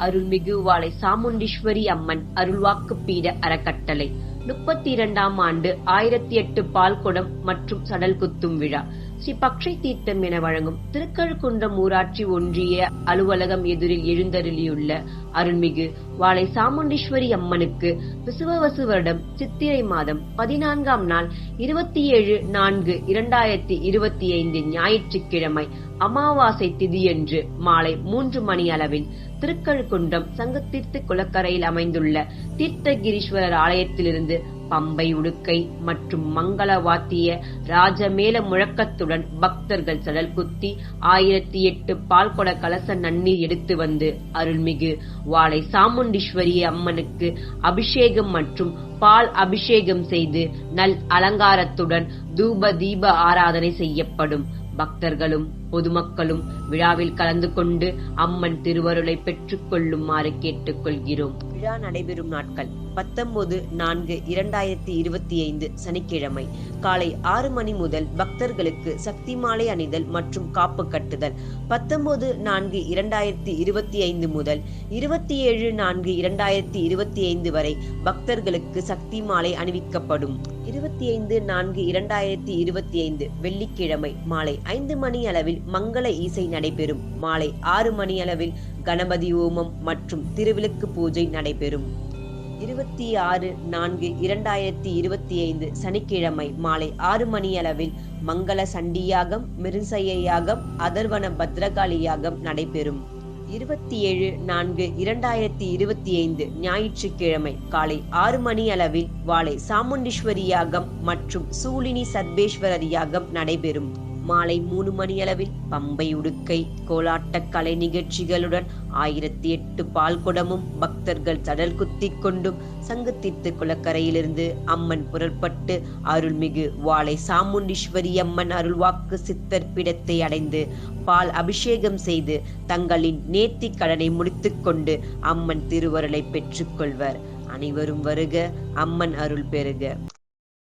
அருள்மிகு வாளை சாமுண்டீஸ்வரி அம்மன் அருள்வாக்கு பீட அறக்கட்டளை 32ஆம் ஆண்டு 1008 பால்குடம் மற்றும் சடல் குத்தும் விழா ஸ்ரீ பக்ஷை தீர்த்தம் என வழங்கும் திருக்கழுக்குன்றம் ஊராட்சி ஒன்றிய அலுவலகம் எதிரில் எழுந்தருளியுள்ள அருள்மிகு வாளை சாமுண்டீஸ்வரி அம்மனுக்கு விசுவவசு வருடம் சித்திரை மாதம் 14ஆம் நாள் 27/4/2025 ஞாயிற்றுக்கிழமை அமாவாசை திதியன்று மாலை 3 மணி அளவில் திருக்கழுக்குன்றம் சங்கத்தீர்த்த குளக்கரையில் அமைந்துள்ள தீர்த்தகிரீஸ்வரர் ஆலயத்திலிருந்து பம்பை உடுக்கை மற்றும் மங்கள வாத்திய ராஜமேள முழக்கத்துடன் பக்தர்கள் சடல் குத்தி 1008 பால்குட கலச நன்னீர் எடுத்து வந்து அருள்மிகு வாளை சாமுண்டீஸ்வரி அம்மனுக்கு அபிஷேகம் மற்றும் பால் அபிஷேகம் செய்து நல் அலங்காரத்துடன் தூப தீப ஆராதனை செய்யப்படும். பக்தர்களும் பொதுமக்களும் விழாவில் கலந்து கொண்டு அம்மன் திருவருளை பெற்றுக் கொள்ளுமாறு கேட்டுக்கொள்கிறோம். விழா நடைபெறும் நாட்கள் 19/4/2025 சனிக்கிழமை காலை 6 மணி முதல் பக்தர்களுக்கு சக்தி மாலை அணிதல் மற்றும் காப்பு கட்டுதல். 19/4/2025 முதல் 27/4/2025 வரை பக்தர்களுக்கு சக்தி மாலை அணிவிக்கப்படும். 25/4/2025 வெள்ளிக்கிழமை மாலை 5 மணி அளவில் மங்கள இசை நடைபெறும். மாலை 6 மணி அளவில் கணபதி ஹோமம் மற்றும் திருவிளக்கு பூஜை நடைபெறும். 26/4/2025 சனிக்கிழமை மாலை 6 மணி அளவில் மங்கள சண்டி யாகம், மிருசய யாகம், அதர்வன பத்ரகாளி யாகம் நடைபெறும். 27/4/2025 ஞாயிற்றுக்கிழமை காலை 6 மணி அளவில் வாளை சாமுண்டீஸ்வரி யாகம் மற்றும் சூலினி சர்வேஸ்வரர் யாகம் நடைபெறும். மாலை 3 மணி அளவில் பம்பை உடுக்கை கோலாட்ட கலை நிகழ்ச்சிகளுடன் 1008 பால்குடமும் பக்தர்கள் சடல் குத்தி கொண்டும் சங்கத்தீர்த்த குளக்கரையிலிருந்து அம்மன் புறப்பட்டு அருள்மிகு வாளை சாமுண்டீஸ்வரி அம்மன் அருள்வாக்கு சித்தர் பீடத்தை அடைந்து பால் அபிஷேகம் செய்து தங்களின் நேர்த்தி கடனை முடித்துக் கொண்டு அம்மன் திருவருளை பெற்றுக்கொள்வர். அனைவரும் வருக, அம்மன் அருள் பெறுக.